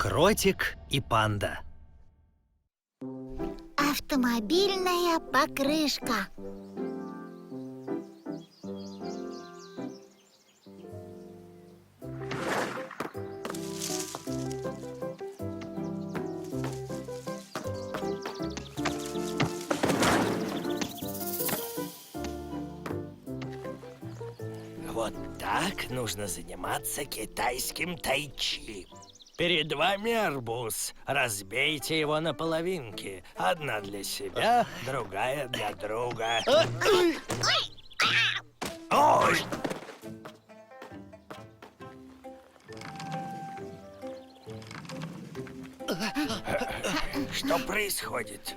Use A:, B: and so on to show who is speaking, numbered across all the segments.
A: Кротик и панда.
B: Автомобильная покрышка.
C: Вот так нужно заниматься китайским тайчи. Перед вами арбуз. Разбейте его на половинки. Одна для себя, другая для друга. Ой! Что происходит?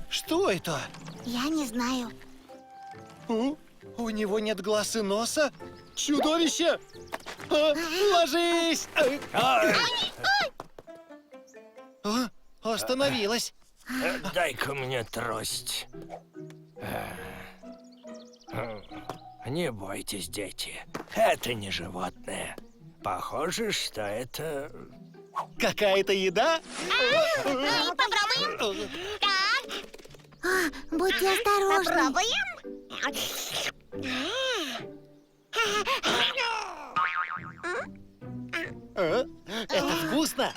D: Что это?
B: Я не знаю.
D: У него нет глаз и носа? Чудовище! Ложись! Остановилась.
C: Дай-ка мне трость. Не бойтесь, дети. Это не животное. Похоже, что это...
D: Какая-то еда?
B: Попробуем. Будьте осторожны. Попробуем.
D: Это вкусно?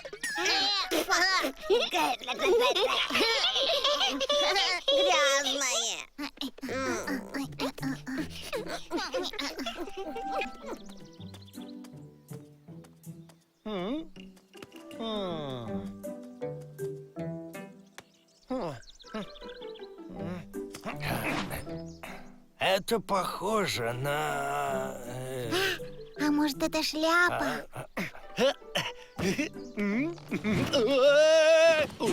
C: Это похоже на...
B: А может, это шляпа? Примерим шляпу.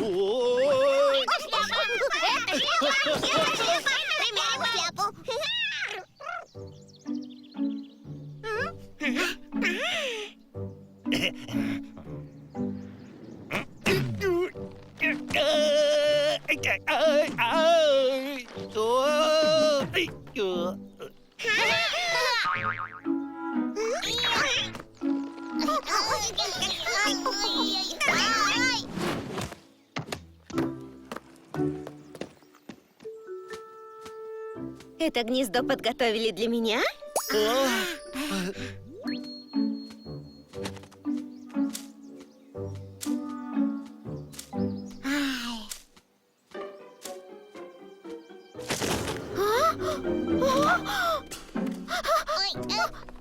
E: Это гнездо подготовили для меня?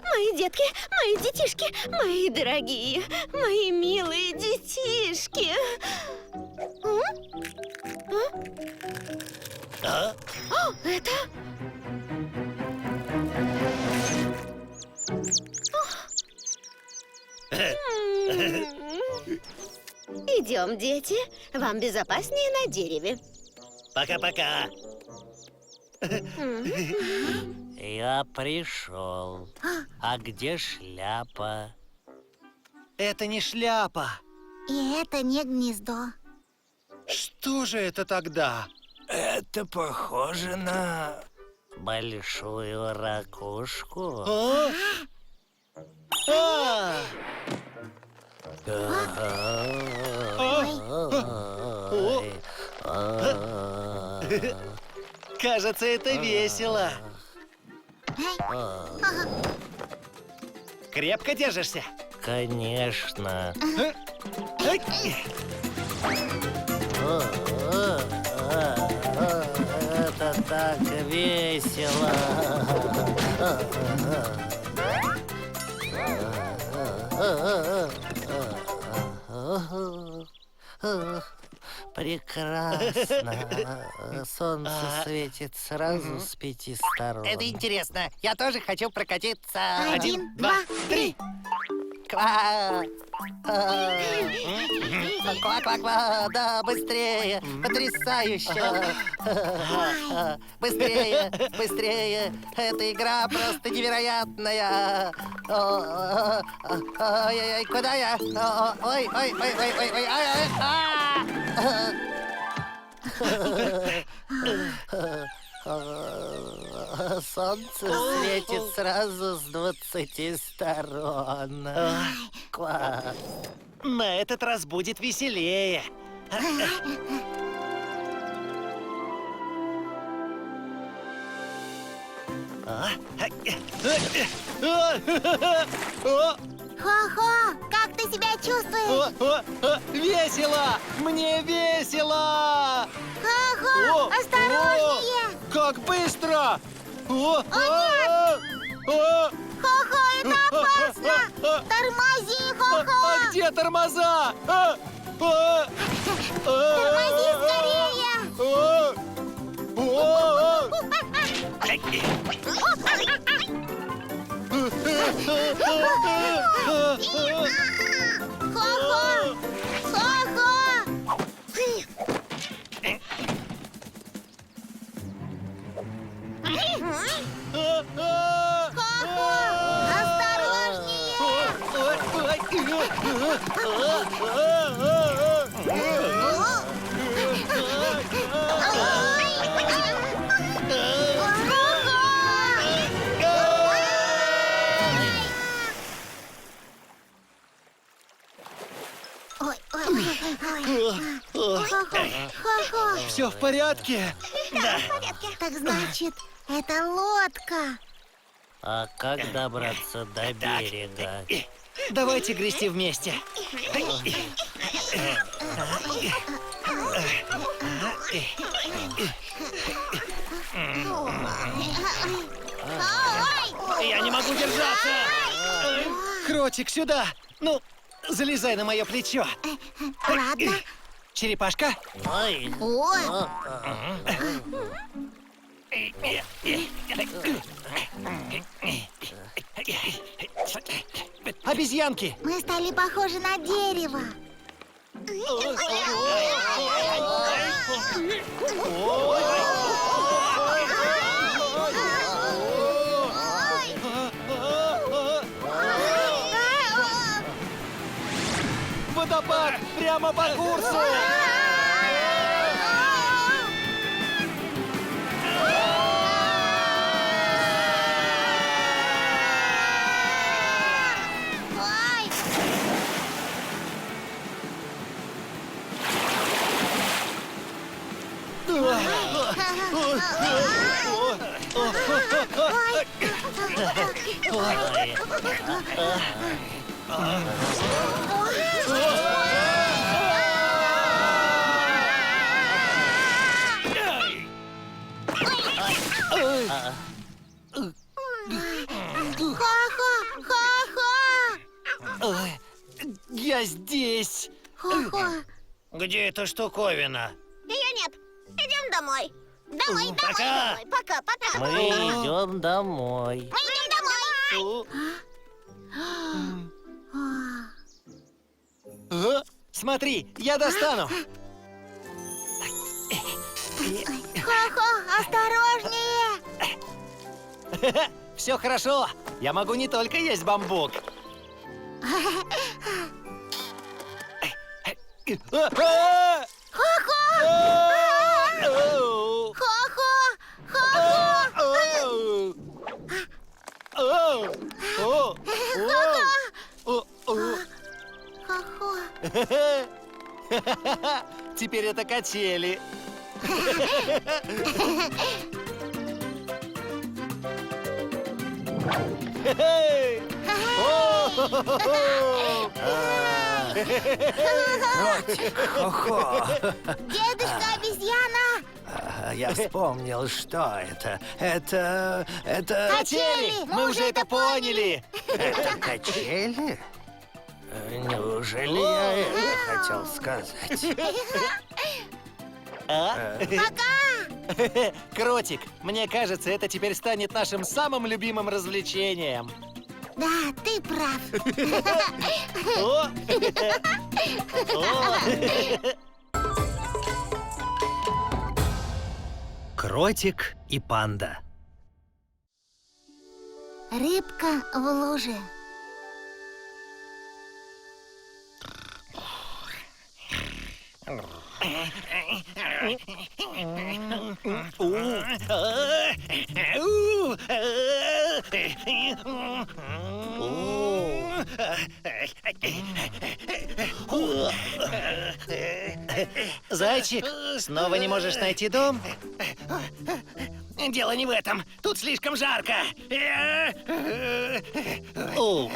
E: Мои детки, мои детишки, мои дорогие, мои милые детишки. Это... Идем, дети. Вам безопаснее на дереве.
D: Пока-пока.
C: Я пришел. А где шляпа?
D: Это не шляпа.
B: И это не гнездо.
D: Что же это тогда?
C: Это похоже на... большую ракушку.
D: Кажется, это весело. Крепко держишься?
C: Конечно. Это так весело. Прекрасно. Солнце светит сразу с 5 сторон.
D: Это интересно. Я тоже хочу прокатиться.
B: 1, 2, 3.
C: Ква! Ква-ква-ква! Да, быстрее! Потрясающе! Быстрее! Быстрее! Эта игра просто невероятная! Ой-ой-ой, куда я? Ой-ой-ой-ой-ой-ой!
A: Солнце светит сразу с 20 сторон. Класс.
D: На этот раз будет веселее.
B: Хо-хо, как ты себя чувствуешь?
D: Весело! Мне весело!
B: Хо-хо, осторожнее!
D: Как быстро! О,
B: Хо-хо, это опасно! Тормози, Хо-хо!
D: где тормоза?
B: Тормози скорее! Хо-хо! Хо-хо! Хо-хо! Осторожнее! Ой, ой, ой, ой. Хо-хо.
D: Все в порядке?
B: Так значит, это лодка.
A: А как добраться до берега?
D: Давайте грести вместе. Я не могу держаться! Кротик, сюда! Ну, залезай на мое плечо.
B: Ладно.
D: Черепашка?
A: Ой.
B: Ой,
D: Обезьянки!
B: мы стали похожи на дерево.
D: Водопад! Прямо по курсу!
B: Ой, Хо-хо, хо-хо.
D: Я здесь!
B: Хо-хо.
D: Где эта штуковина?
B: Ее нет. Идем домой. Домой,
D: Пока.
B: домой. Пока.
A: Мы идем домой.
B: Мы идем домой.
D: Смотри, я достану!
B: Хо-хо, осторожнее.
D: Все хорошо! Я могу не только есть бамбук.
B: Хо-хо, хо-хо, хо-хо.
D: Теперь это качели.
A: Хо-хо.
B: Дедушка обезьяна.
A: Я вспомнил, что это. Это...
B: Качели.
D: Мы уже это поняли.
A: Это качели? Неужели я это хотел сказать?
B: Пока.
D: Кротик, мне кажется, это теперь станет нашим самым любимым развлечением.
B: Да, ты прав.
D: О! О!
A: Кротик и панда.
B: Рыбка в луже.
D: Зайчик, снова не можешь найти дом?
C: Дело не в этом. Тут слишком жарко.
D: О,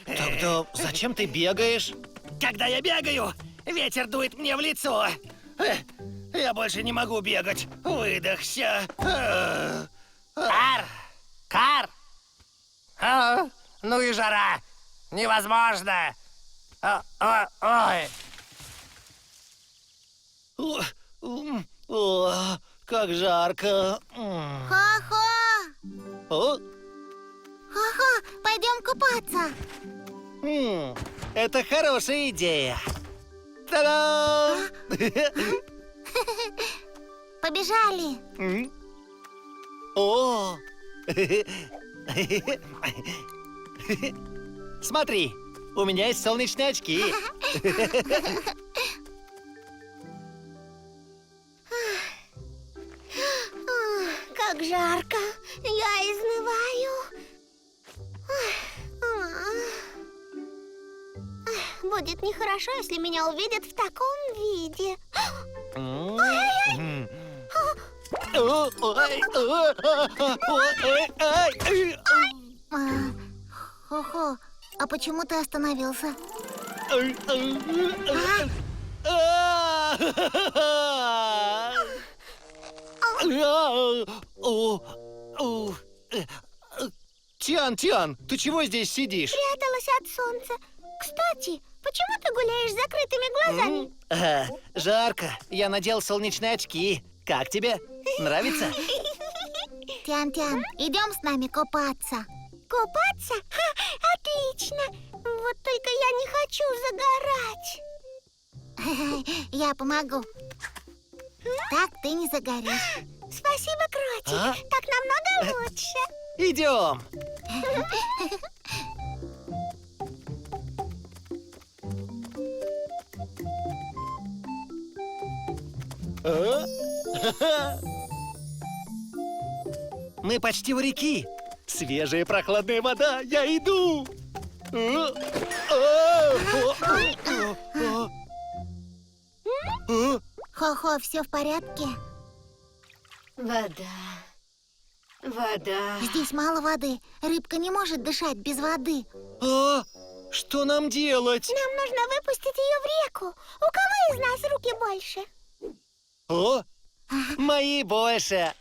D: тогда зачем ты бегаешь?
C: Когда я бегаю, ветер дует мне в лицо. Я больше не могу бегать. Выдохся.
A: Кар! Кар! Ну и жара! Невозможно! Ой!
D: О, как жарко.
B: Хо-хо!
D: О,
B: Хо-хо, пойдем купаться.
D: это хорошая идея. Та-дам!
B: Побежали.
D: О! Смотри, у меня есть солнечные очки.
E: Как жарко. Я изнываю. Будет нехорошо, если меня увидят в таком виде.
B: Хо-хо, а почему ты остановился?
D: Тиан, ты чего здесь сидишь?
E: Пряталась от солнца. Кстати, почему ты гуляешь с закрытыми глазами?
D: Жарко. Я надел солнечные очки. Как тебе? Нравится?
B: Тян-тян, идем с нами купаться.
E: Купаться? Ха, отлично. Вот только я не хочу загорать.
B: Я помогу. Так ты не загоришь.
E: Спасибо, Кротик. Так намного лучше.
D: Идем. Мы почти у реки. Свежая прохладная вода. Я иду.
B: Хо-хо, все в порядке?
E: Вода.
B: Здесь мало воды. Рыбка не может дышать без воды.
D: Что нам делать?
E: Нам нужно выпустить ее в реку. У кого из нас руки больше?
D: О, мои больше.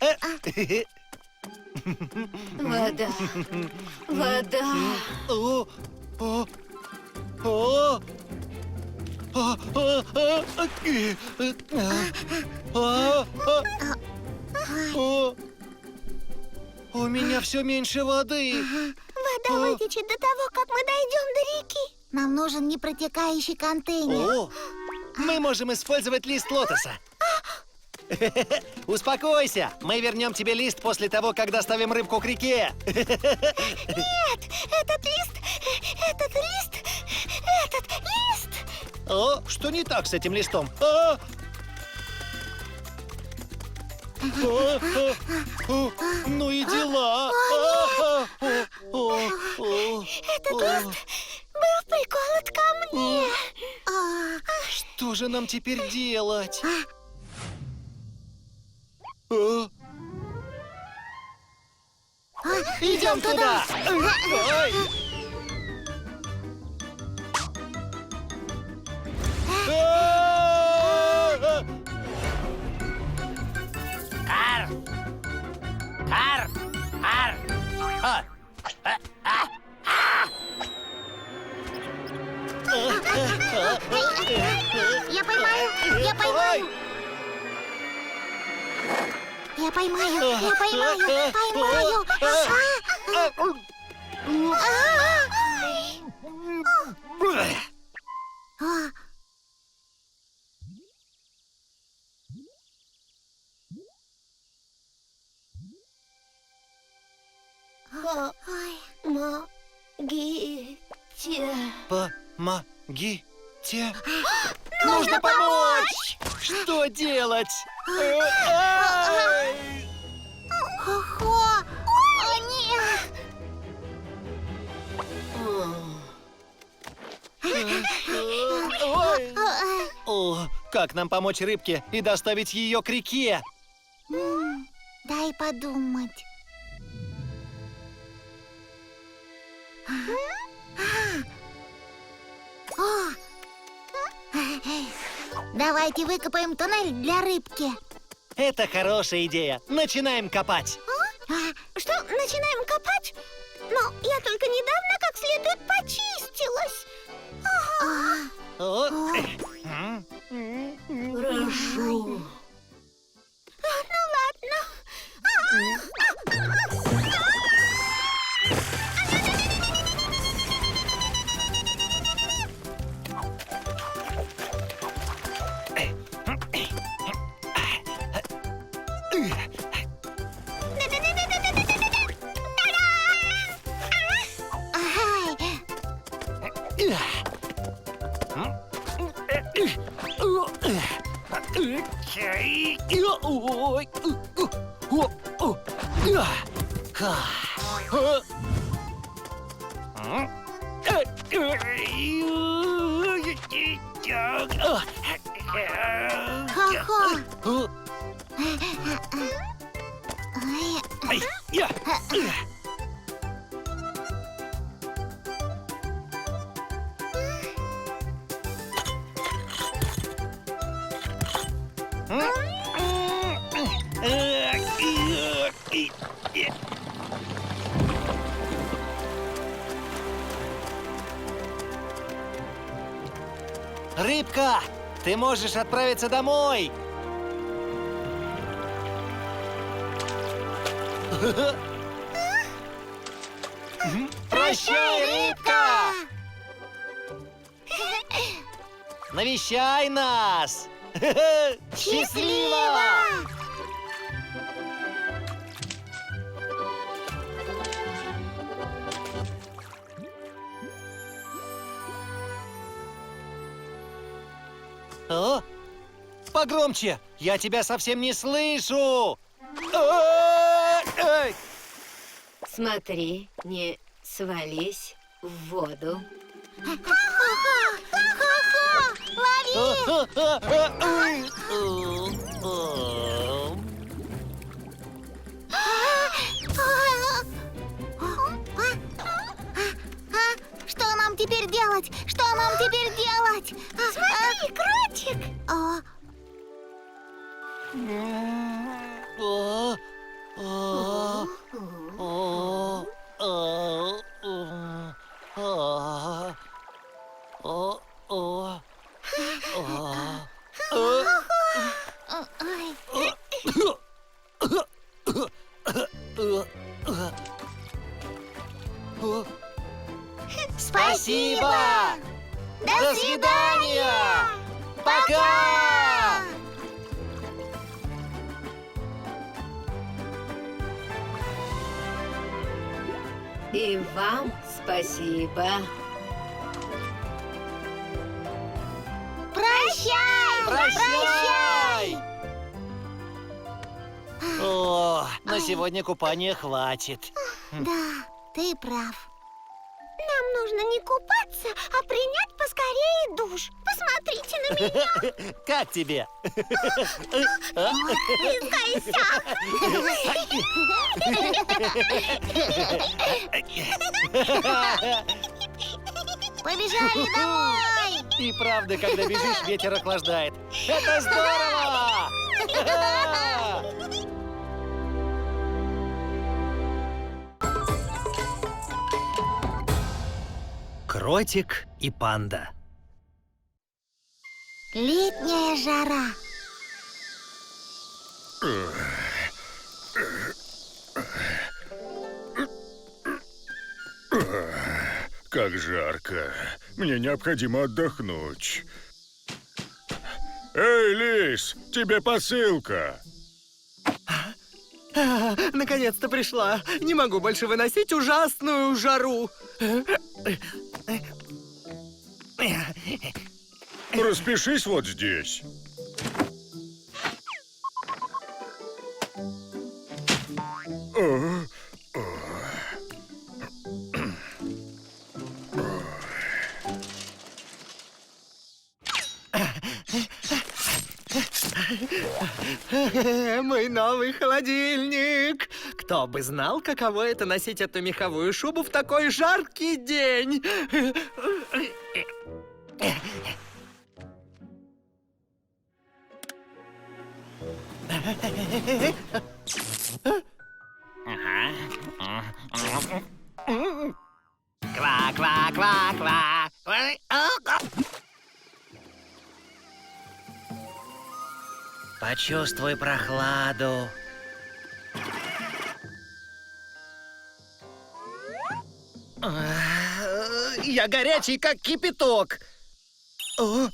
E: Вода.
D: О, о, о. У меня все меньше воды.
E: Вода вытечет до того, как мы дойдем до реки.
B: Нам нужен непротекающий контейнер.
D: О, мы можем использовать лист лотоса. Успокойся, мы вернем тебе лист после того, как доставим рыбку к реке.
E: Нет, этот лист.
D: О, что не так с этим листом? Ну и дела.
E: Этот лист был приколот ко мне.
D: Что же нам теперь делать? Идем туда! Ой!
A: Кар! Кар! Кар!
B: Я поймаю! Я поймаю! Я поймаю! Я поймаю! Поймаю!
E: Помогите.
D: Помогите. Нужно помочь! Что делать? Ай!
B: Хо-хо! О, нет!
D: Ой! О, как нам помочь рыбке и доставить ее к реке?
B: Дай подумать. О! Давайте выкопаем туннель для рыбки.
D: Это хорошая идея. Начинаем копать.
E: Что, начинаем копать? Но я только недавно как следует почистилась.
D: О,
E: Хорошо. Ну ладно.
B: Хо-хо!
D: Рыбка, ты можешь отправиться домой. Прощай, рыбка! Навещай нас! Счастливо! О, погромче! Я тебя совсем не слышу! Ай!
E: Смотри, не свались в воду.
B: Хо-хо! Лови! Что нам теперь делать? Что нам теперь делать? Смотри, кротик! Спасибо! До свидания! Пока!
E: И вам спасибо.
B: Прощай!
D: Прощай! О, на сегодня купания хватит.
B: Да, ты прав.
E: Нам нужно не купаться, а принять поскорее душ. Посмотрите на меня.
D: Как тебе?
B: Побежали домой!
D: И правда, когда бежишь, ветер охлаждает. Это здорово! Кротик и панда.
B: Летняя жара.
F: Как жарко. Мне необходимо отдохнуть. Эй, лис, тебе посылка.
G: Наконец-то пришла. Не могу больше выносить ужасную жару.
F: Распишись вот здесь.
G: Мой новый холодильник. Кто бы знал, каково это носить эту меховую шубу в такой жаркий день.
A: Ква-ква-ква-ква. Ой, а.
D: Почувствуй прохладу. Я горячий, как кипяток. О,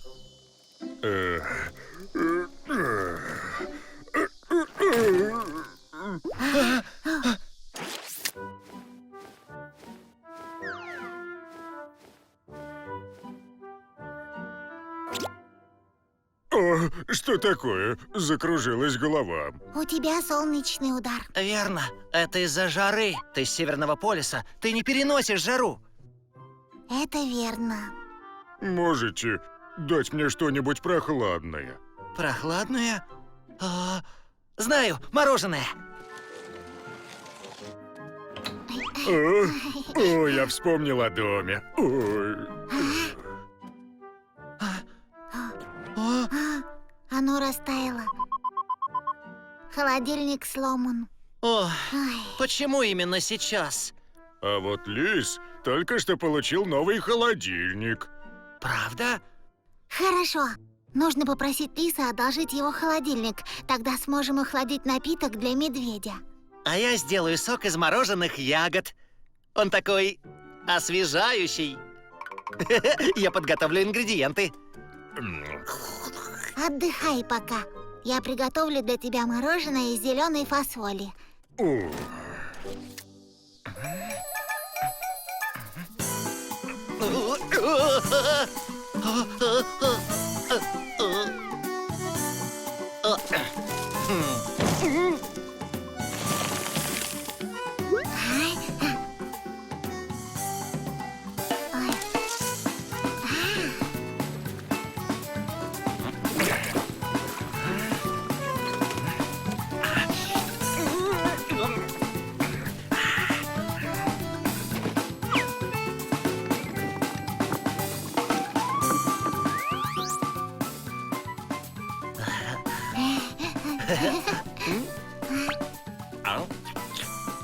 F: О, что такое? Закружилась голова.
B: У тебя солнечный удар.
D: верно. Это из-за жары. Ты с Северного полюса. Ты не переносишь жару.
B: Это верно.
F: Можете дать мне что-нибудь прохладное?
D: Прохладное? Знаю, мороженое.
F: О, я вспомнил о доме. Ой.
B: Оно растаяло. Холодильник сломан.
D: О,
B: Ой.
D: почему именно сейчас?
F: А вот Лис только что получил новый холодильник.
D: Правда?
B: Хорошо. Нужно попросить Лиса одолжить его холодильник. Тогда сможем охладить напиток для медведя.
D: А я сделаю сок из мороженых ягод. Он такой освежающий. Я подготовлю ингредиенты.
B: Отдыхай пока. Я приготовлю для тебя мороженое из зеленой фасоли.
F: О,
B: Ой.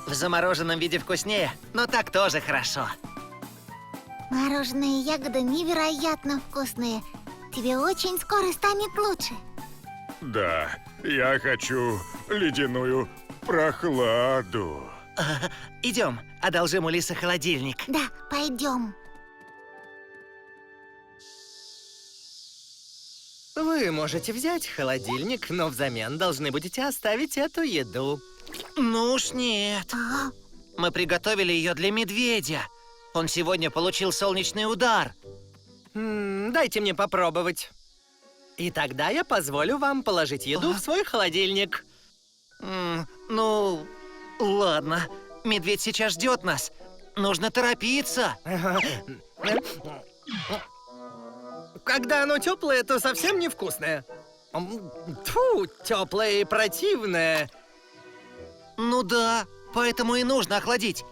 D: В замороженном виде вкуснее, но так тоже хорошо.
B: Мороженые ягоды невероятно вкусные. Тебе очень скоро станет лучше.
F: да, я хочу ледяную прохладу.
D: Идем, одолжим у Лиса холодильник.
B: Да, пойдем.
G: Вы можете взять холодильник, но взамен должны будете оставить эту еду.
D: Ну уж нет.
B: А,
D: Мы приготовили ее для медведя. Он сегодня получил солнечный удар.
G: Дайте мне попробовать. И тогда я позволю вам положить еду в свой холодильник.
D: Ну, ладно. Медведь сейчас ждет нас. Нужно торопиться.
G: Когда оно теплое, то совсем невкусное. Тьфу, теплое и противное.
D: Ну да, поэтому и нужно охладить.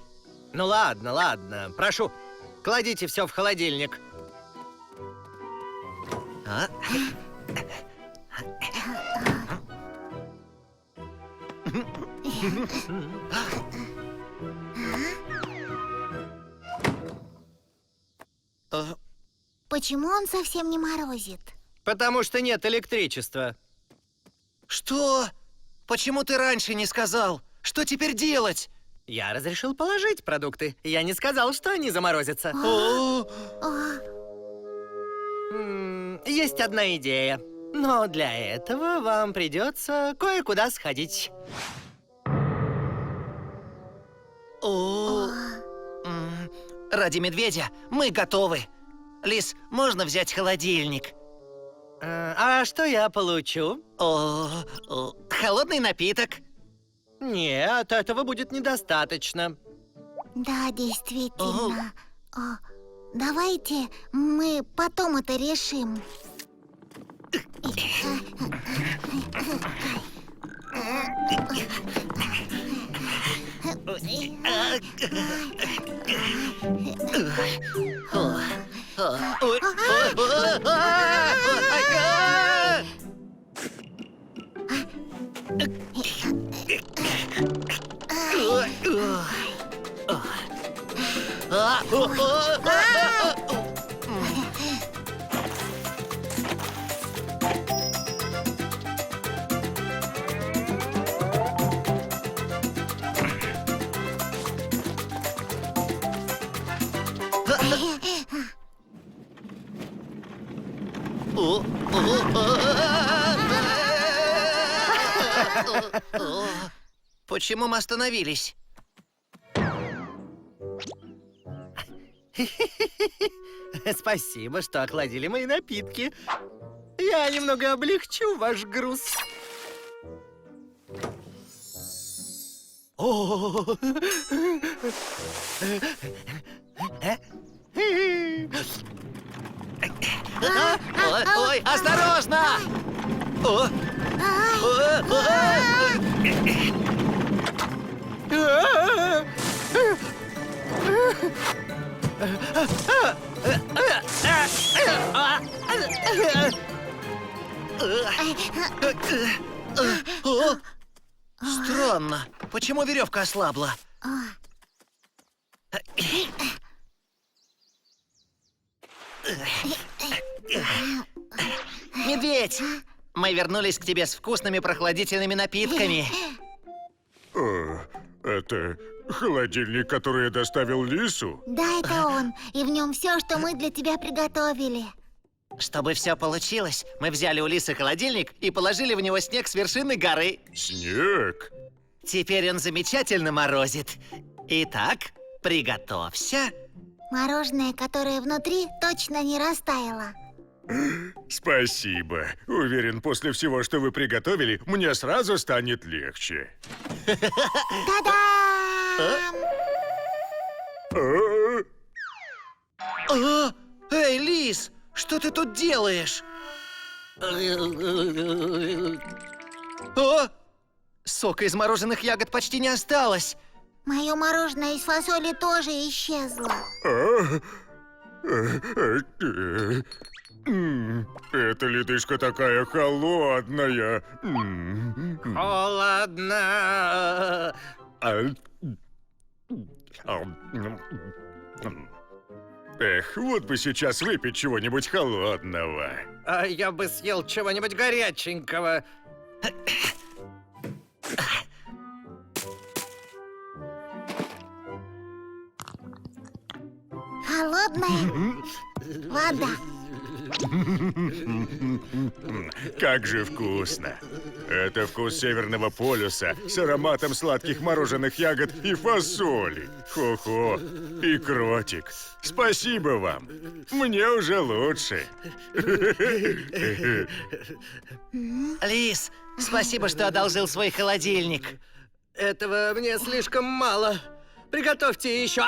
G: Ну ладно, ладно, прошу, кладите все в холодильник.
D: А?
B: почему он совсем не морозит?
G: Потому что нет электричества.
D: Что? Почему ты раньше не сказал? Что теперь делать?
G: Я разрешил положить продукты. Я не сказал, что они заморозятся.
D: О,
G: Есть одна идея. Но для этого вам придется кое-куда сходить.
D: о. Ради медведя мы готовы. Лис, можно взять холодильник?
G: А что я получу?
D: Холодный напиток.
G: Нет, этого будет недостаточно.
B: Да, действительно. О, давайте мы потом это решим.
D: Почему мы остановились?
G: Спасибо, что охладили мои напитки. Я немного облегчу ваш груз. О!
D: Ой, осторожно! Странно. Почему веревка ослабла? Медведь! Мы вернулись к тебе с вкусными прохладительными напитками.
F: Это холодильник, который я доставил Лису?
B: Да, это он. И в нем все, что мы для тебя приготовили.
D: Чтобы все получилось, мы взяли у Лисы холодильник и положили в него снег с вершины горы.
F: Снег?
D: Теперь он замечательно морозит. Итак, приготовься.
B: Мороженое, которое внутри, точно не растаяло.
F: Спасибо. Уверен, после всего, что вы приготовили, мне сразу станет легче.
B: Та-дам!
D: Эй, Лис, что ты тут делаешь? Сока из мороженых ягод почти не осталось.
B: Мое мороженое из фасоли тоже исчезло.
F: Эта ледышка такая холодная.
G: Холодно.
F: Эх, вот бы сейчас выпить чего-нибудь холодного.
G: А я бы съел чего-нибудь горяченького.
B: Холодная вода.
F: Как же вкусно! Это вкус Северного полюса с ароматом сладких мороженых ягод и фасоли. Хо-хо, и кротик. Спасибо вам. Мне уже лучше.
D: Лис, спасибо, что одолжил свой холодильник.
G: Этого мне слишком мало. Приготовьте еще.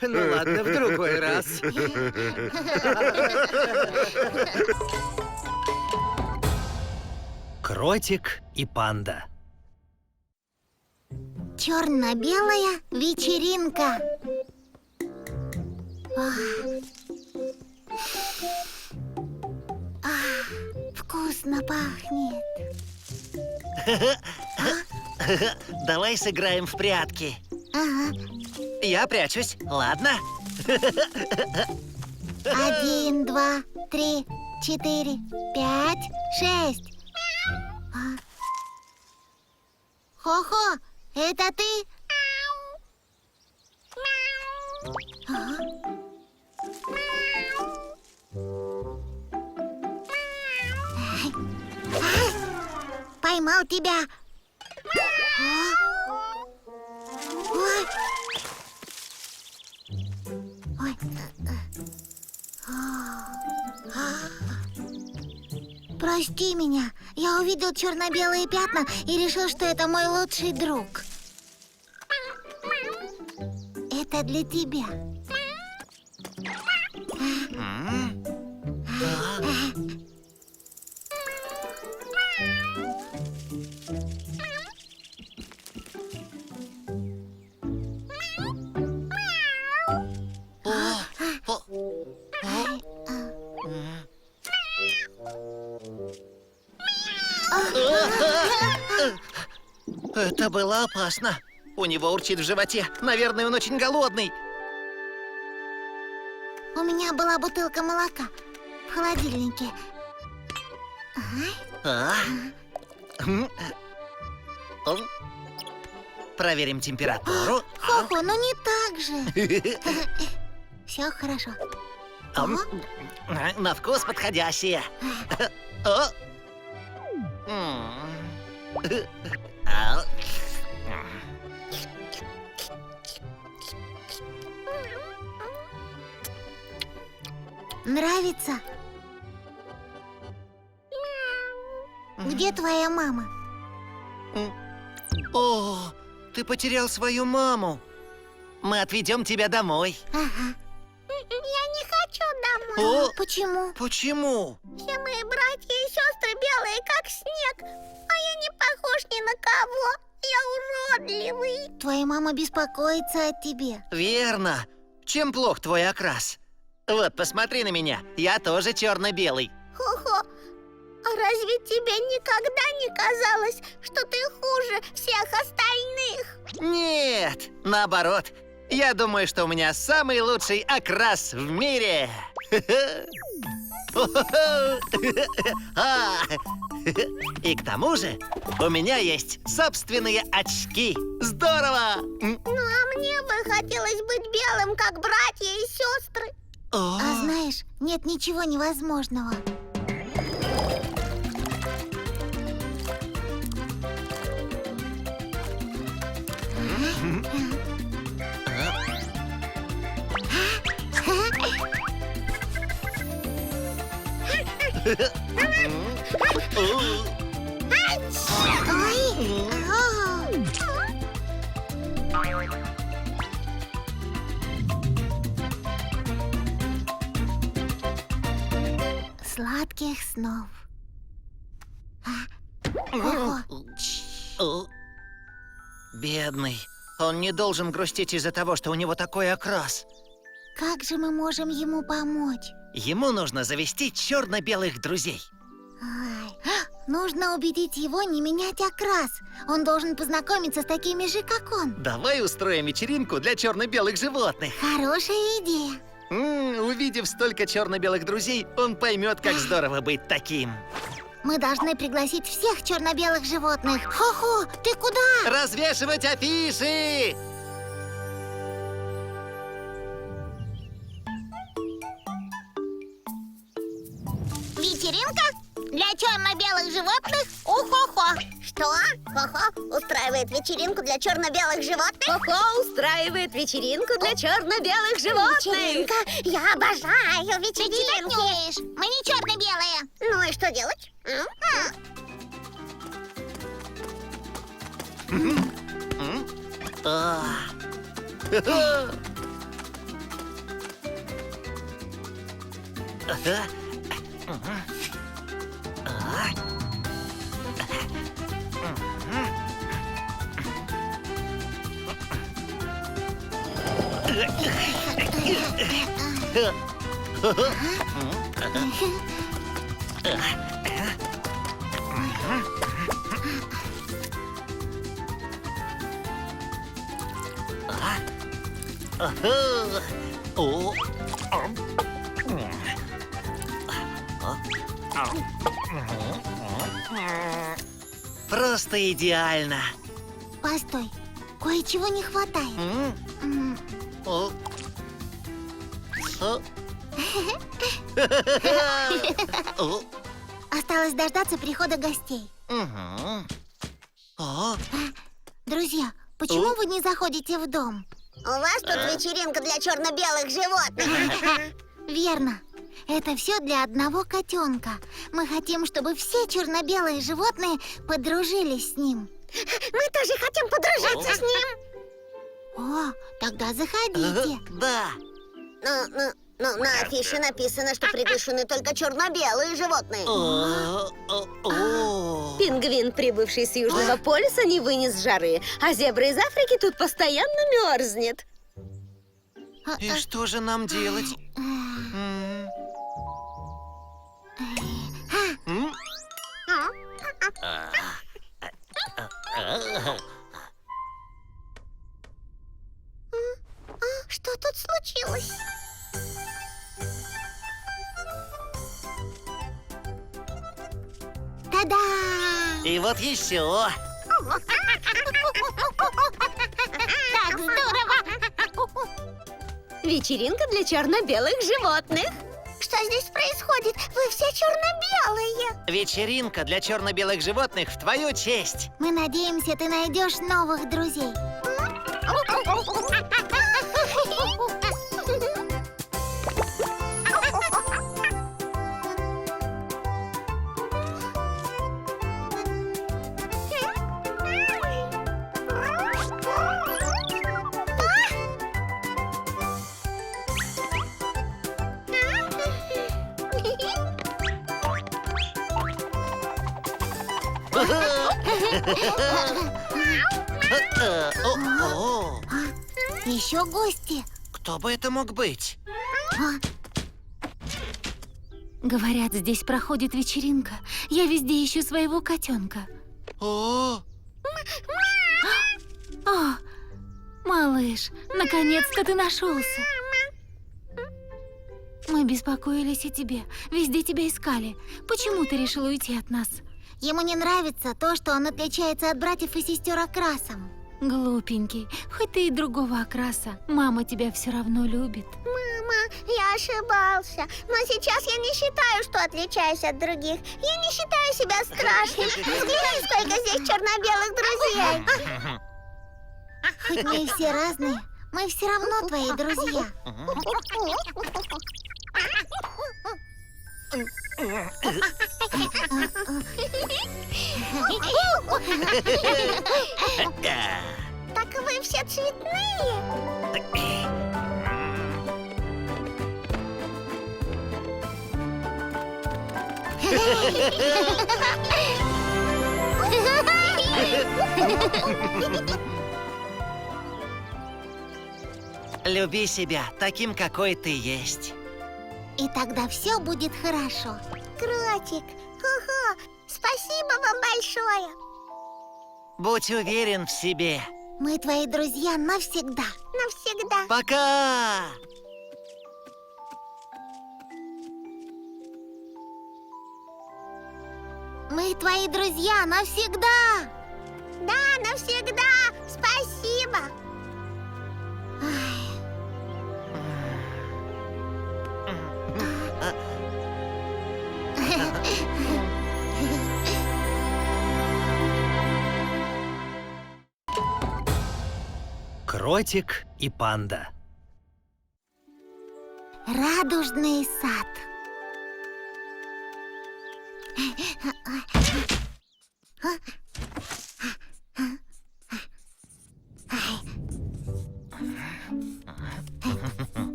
G: Ну ладно, в другой раз.
C: Кротик и панда.
B: Черно-белая вечеринка. Вкусно пахнет.
D: Давай сыграем в прятки.
B: Ага.
D: Я прячусь, ладно?
B: 1, 2, 3, 4, 5, 6. Хо-хо, это ты? Поймал тебя. Ой. Ой. Прости меня. Я увидел черно-белые пятна и решил, что это мой лучший друг. Это для тебя.
D: Это было опасно. У него урчит в животе. Наверное, он очень голодный.
B: У меня была бутылка молока в холодильнике.
D: А? Проверим температуру.
B: Хо-хо, ну не так же. Все хорошо.
D: На вкус подходящие. О. А.
B: Нравится? Где твоя мама?
D: О, ты потерял свою маму. Мы отведем тебя домой.
B: Ага.
E: Я не хочу домой.
D: О,
B: Почему?
D: почему?
E: Все мои братья и сестры белые, как снег. А я не похож ни на кого. Я уродливый.
B: Твоя мама беспокоится о тебе.
D: Верно. Чем плох твой окрас? Вот, посмотри на меня. Я тоже черно-белый.
E: Хо-хо, а разве тебе никогда не казалось, что ты хуже всех остальных?
D: Нет, наоборот. Я думаю, что у меня самый лучший окрас в мире. И к тому же у меня есть собственные очки. Здорово!
E: Ну, а мне бы хотелось быть белым, как братья и сестры.
B: А знаешь, нет ничего невозможного. Ой! Сладких снов. Ого.
D: Бедный. Он не должен грустить из-за того, что у него такой окрас.
B: Как же мы можем ему помочь?
D: Ему нужно завести черно-белых друзей.
B: Ай, нужно убедить его не менять окрас. Он должен познакомиться с такими же, как он.
D: Давай устроим вечеринку для черно-белых животных.
B: Хорошая идея.
D: Увидев столько черно-белых друзей, он поймет, как здорово быть таким.
B: Мы должны пригласить всех черно-белых животных. Хо-хо, ты куда?
D: Развешивать афиши!
B: Вечеринка для черно-белых животных у-хо-хо.
E: Что? Хо-хо устраивает вечеринку для черно-белых животных?
H: Хо-хо устраивает вечеринку для черно-белых животных.
E: Вечеринка? Я обожаю
B: Ты читать не
E: вечеринки.
B: умеешь. Мы не черно-белые.
E: Ну и что делать?
D: Просто идеально.
B: Постой, кое-чего не хватает. М,
D: О. О. О.
B: Осталось дождаться прихода гостей.
D: Мгм. О.
B: Друзья, почему вы не заходите в дом?
E: У вас тут вечеринка для черно-белых животных.
B: Верно. Это все для одного котенка. Мы хотим, чтобы все черно-белые животные подружились с ним.
E: Мы тоже хотим подружиться с ним.
B: О, тогда заходите.
D: Да.
H: Ну, на афише написано, что приглашены только черно-белые животные. Пингвин, прибывший с Южного полюса, не вынес жары, а зебра из Африки тут постоянно мерзнет.
D: И что же нам делать?
E: Что тут случилось?
B: Та-да!
D: И вот еще.
B: Так здорово!
H: Вечеринка для черно-белых животных.
E: Что здесь происходит? Вы все черно-белые.
D: Вечеринка для черно-белых животных в твою честь.
B: Мы надеемся, ты найдешь новых друзей.
D: О,
B: Еще гости.
D: кто бы это мог быть?
I: Говорят, здесь проходит вечеринка. Я везде ищу своего котенка.
D: О,
I: О, малыш, наконец-то ты нашелся. Мы беспокоились о тебе, везде тебя искали. Почему ты решил уйти от нас?
B: Ему не нравится то, что он отличается от братьев и сестер окрасом.
I: Глупенький, хоть ты и другого окраса, мама тебя все равно любит.
E: Мама, я ошибался. Но сейчас я не считаю, что отличаюсь от других. Я не считаю себя страшным. Взгляни, сколько здесь черно-белых друзей.
B: Хоть мы и все разные, мы все равно твои друзья.
E: Так вы все цветные.
D: люби себя таким, какой ты есть.
B: И тогда все будет хорошо.
E: Кротик, хо-хо, спасибо вам большое.
D: Будь уверен в себе.
B: Мы твои друзья навсегда.
E: Навсегда.
D: Пока!
B: Мы твои друзья навсегда.
E: Да, навсегда. Спасибо.
C: Кротик и панда.
B: Радужный сад.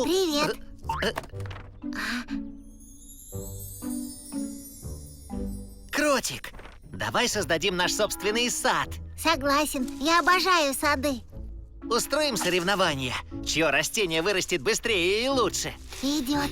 B: Привет.
D: Кротик, давай создадим наш собственный сад.
B: Согласен, я обожаю сады.
D: Устроим соревнование, чье растение вырастет быстрее и лучше.
B: Идет.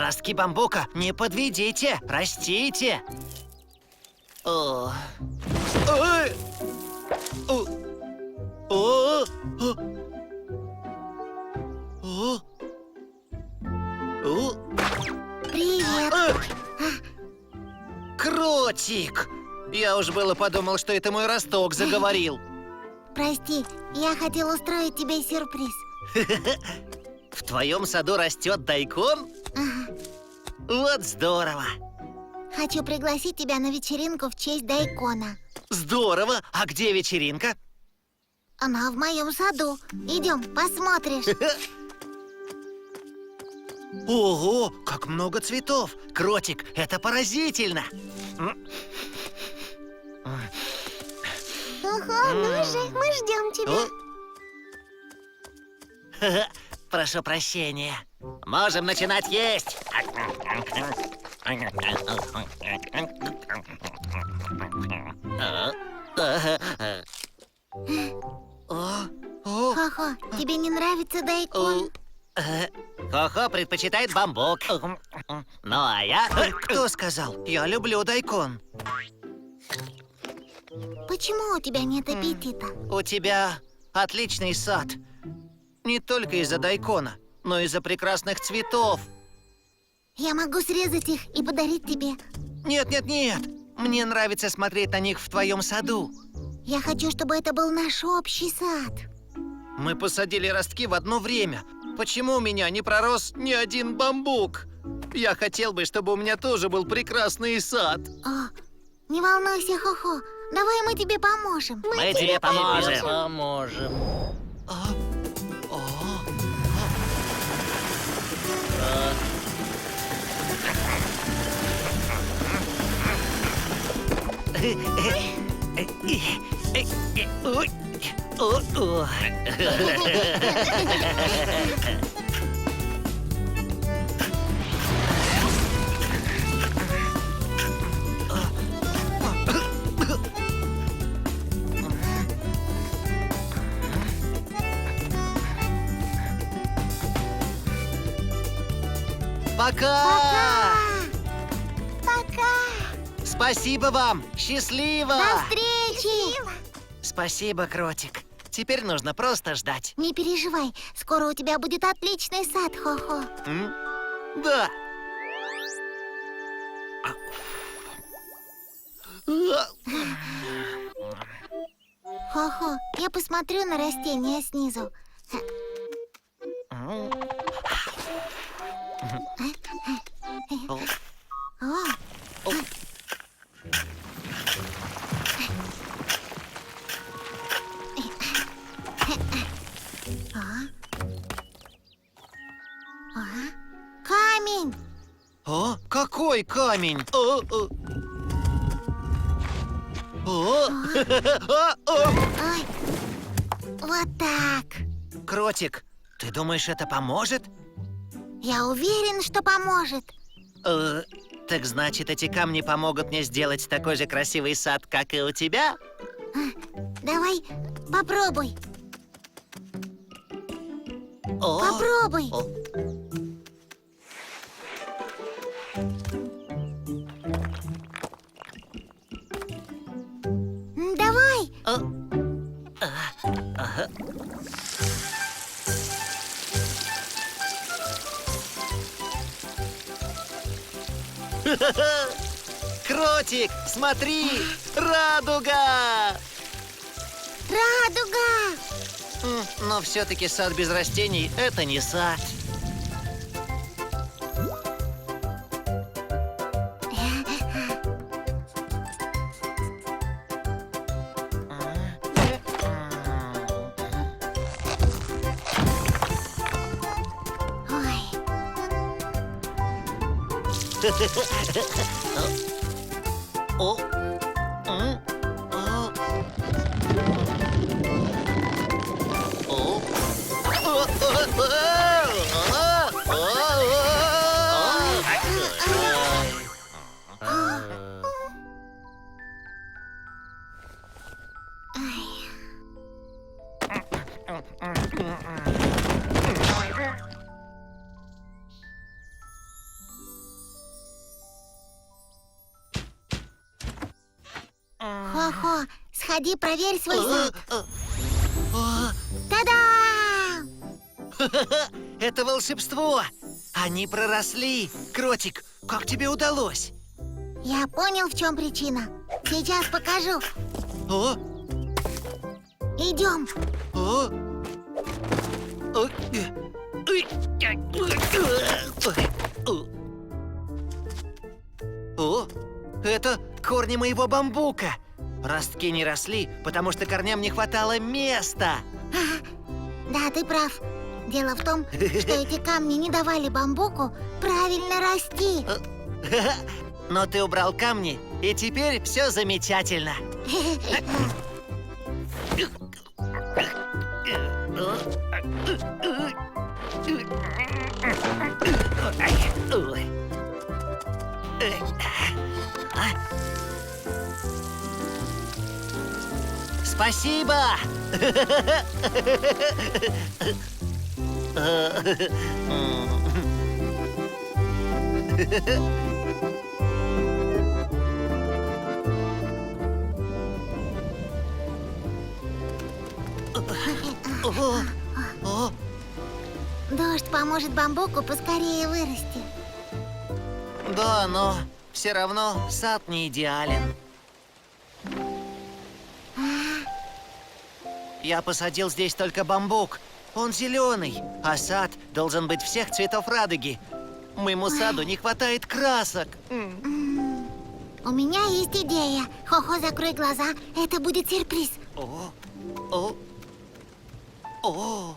D: Ростки бамбука, не подведите, растите. О. Ой. О. О. О. О.
B: Привет.
D: Кротик! Я уж было подумал, что это мой росток заговорил.
B: Прости, я хотел устроить тебе сюрприз.
D: В твоем саду растет дайкон?
B: Ага.
D: Вот здорово!
B: Хочу пригласить тебя на вечеринку в честь дайкона.
D: Здорово! А где вечеринка?
B: Она в моем саду. Идем, посмотришь.
D: Ого, как много цветов! Кротик, это поразительно!
E: Ого, ну же, мы ждем тебя.
D: О. Прошу прощения. Можем начинать есть.
B: Хо-хо, тебе не нравится дайкон?
D: Хо-хо предпочитает бамбук. Ну, а я... Кто сказал? Я люблю дайкон.
B: Почему у тебя нет аппетита?
D: У тебя отличный сад. Не только из-за дайкона, но и из-за прекрасных цветов.
B: Я могу срезать их и подарить тебе.
D: Нет, нет, нет. Мне нравится смотреть на них в твоем саду.
B: Я хочу, чтобы это был наш общий сад.
D: Мы посадили ростки в одно время. Почему у меня не пророс ни один бамбук? Я хотел бы, чтобы у меня тоже был прекрасный сад.
B: О, не волнуйся, Хо-хо. Давай мы тебе поможем.
D: Мы тебе поможем.
C: Поможем.
D: Пока!
E: Пока.
D: Спасибо вам! Счастливо!
B: До встречи!
D: Спасибо, Кротик. Теперь нужно просто ждать.
B: Не переживай, скоро у тебя будет отличный сад, Хо-хо.
D: М? Да.
B: Хо-хо, я посмотрю на растения снизу. О, камень!
D: О, какой камень? О.
B: Ой, вот так.
D: Кротик, ты думаешь, это поможет?
B: Я уверен, что поможет.
D: Так значит, эти камни помогут мне сделать такой же красивый сад, как и у тебя?
B: Давай, попробуй.
D: О.
B: Попробуй.
D: О.
B: Давай.
D: Кротик, смотри! Радуга!
B: Радуга!
D: Но все-таки сад без растений — это не сад.
B: Ой,
D: О. М. О. О.
B: Хо-хо, сходи, проверь свой сад.
D: О,
B: Та-дам!
D: это волшебство! Они проросли! Кротик, как тебе удалось?
B: Я понял, в чем причина. Сейчас покажу.
D: О,
B: Идем.
D: о, о, о, это корни моего бамбука. Ростки не росли, потому что корням не хватало места.
B: Да, ты прав. Дело в том, что эти камни не давали бамбуку правильно расти.
D: Но ты убрал камни, и теперь все замечательно. Спасибо! О,
B: Дождь поможет бамбуку поскорее вырасти.
D: да, но все равно сад не идеален. Я посадил здесь только бамбук. Он зеленый, а сад должен быть всех цветов радуги. Моему саду не хватает красок.
B: У меня есть идея. Хо-хо, закрой глаза. Это будет сюрприз.
D: О, о, о.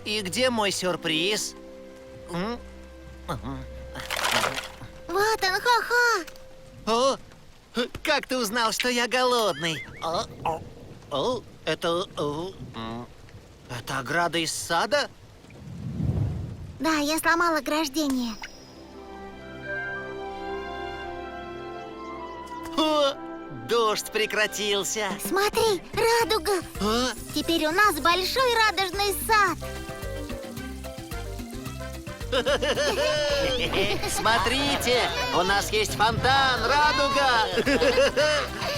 D: И где мой сюрприз?
B: Вот он, хо-хо.
D: О, как ты узнал, что я голодный? Это ограда из сада?
B: Да, я сломала ограждение.
D: О, дождь прекратился.
B: Смотри, радуга.
D: А?
B: Теперь у нас большой радужный сад.
D: Смотрите, у нас есть фонтан, радуга,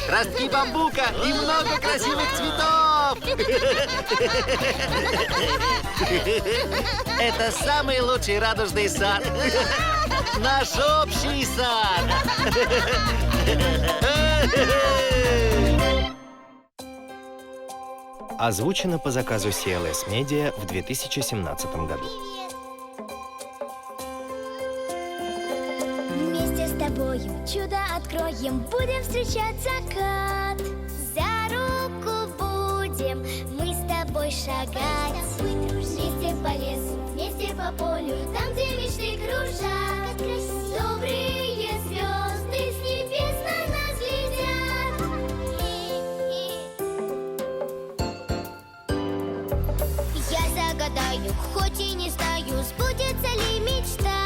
D: ростки бамбука и много красивых цветов. Это самый лучший радужный сад. Наш общий сад.
J: Озвучено по заказу CLS Media в 2017 году.
E: Вместе с тобою чудо откроем, будем встречать закат. За руку будем мы с тобой шагать. Вместе по лесу, вместе по полю, там, где мечты кружат. Добрые звезды с небес на нас глядят. Я загадаю, хоть и не знаю, сбудется ли мечта.